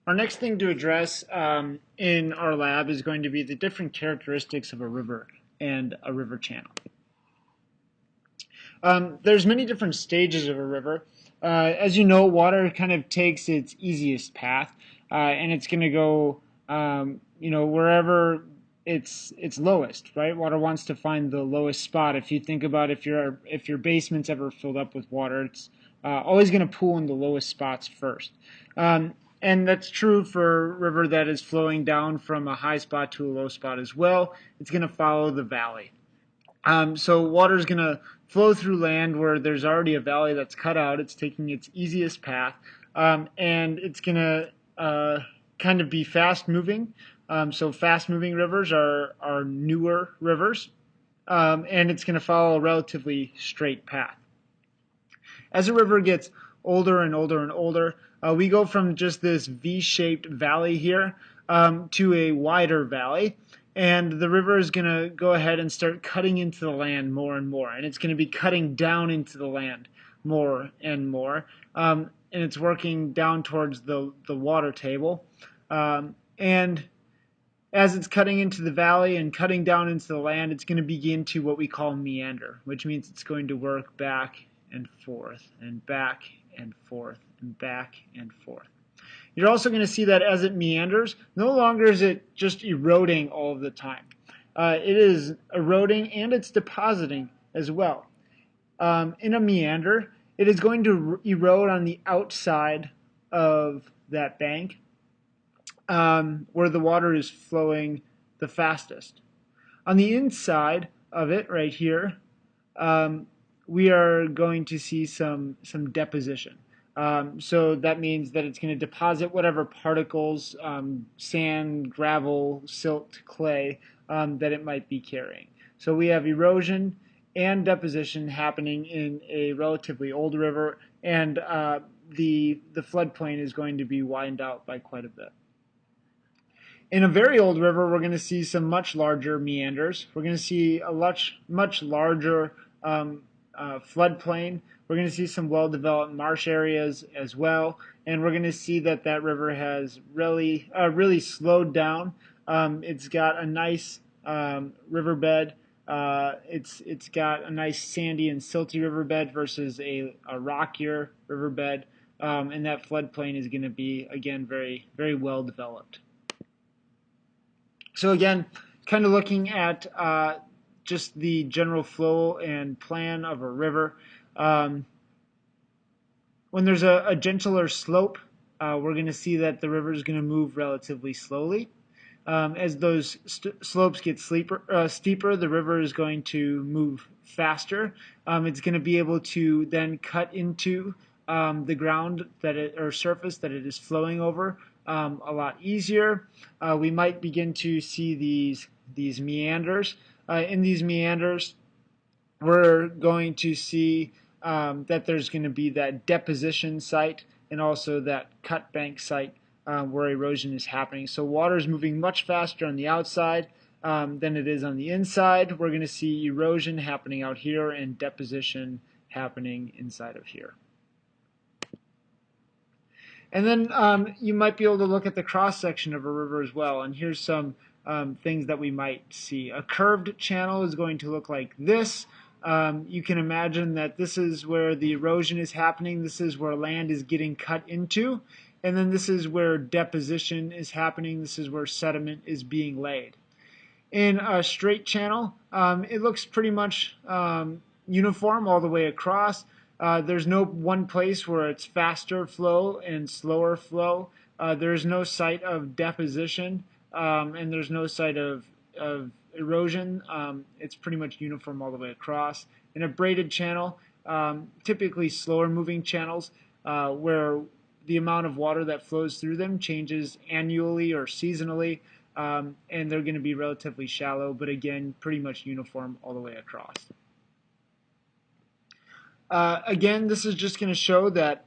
Our next thing to address in our lab is going to be the different characteristics of a river and a river channel. There's many different stages of a river. As you know, water kind of takes its easiest path, and it's going to go, wherever it's lowest, right? Water wants to find the lowest spot. If you think about if your basement's ever filled up with water, it's always going to pool in the lowest spots first. And that's true for a river that is flowing down from a high spot to a low spot as well. It's going to follow the valley. So water is going to flow through land where there's already a valley that's cut out. It's taking its easiest path, and it's going to kind of be fast moving. So fast moving rivers are newer rivers, and it's going to follow a relatively straight path. As a river gets older and older and older, we go from just this V-shaped valley here to a wider valley. And the river is going to go ahead and start cutting into the land more and more. And it's going to be cutting down into the land more and more. And it's working down towards the water table. And as it's cutting into the valley and cutting down into the land, it's going to begin to what we call meander, which means it's going to work back and forth and back and forth and back and forth. You're also going to see that as it meanders, no longer is it just eroding all of the time. It is eroding and it's depositing as well. In a meander, it is going to erode on the outside of that bank where the water is flowing the fastest. On the inside of it, right here, we are going to see some deposition. So that means that it's going to deposit whatever particles, sand, gravel, silt, clay, that it might be carrying. So we have erosion and deposition happening in a relatively old river, and the floodplain is going to be widened out by quite a bit. In a very old river, we're going to see some much larger meanders. We're going to see a much larger floodplain. We're going to see some well-developed marsh areas as well, and we're going to see that river has really slowed down. It's got a nice riverbed. It's got a nice sandy and silty riverbed versus a rockier riverbed, and that floodplain is going to be, again, very, very well developed. So again, kind of looking at just the general flow and plan of a river. When there's a gentler slope, we're going to see that the river is going to move relatively slowly. As those slopes get steeper, the river is going to move faster. It's going to be able to then cut into the ground or surface that it is flowing over a lot easier. We might begin to see these meanders. In these meanders, we're going to see that there's going to be that deposition site and also that cut bank site where erosion is happening. So water is moving much faster on the outside than it is on the inside. We're going to see erosion happening out here and deposition happening inside of here. And then you might be able to look at the cross-section of a river as well. And here's some things that we might see. A curved channel is going to look like this. You can imagine that this is where the erosion is happening. This is where land is getting cut into. And then this is where deposition is happening. This is where sediment is being laid. In a straight channel, it looks pretty much uniform all the way across. There's no one place where it's faster flow and slower flow. There's no site of deposition, and there's no site of erosion. It's pretty much uniform all the way across. In a braided channel, typically slower moving channels where the amount of water that flows through them changes annually or seasonally, and they're going to be relatively shallow, but again, pretty much uniform all the way across. Again, this is just going to show that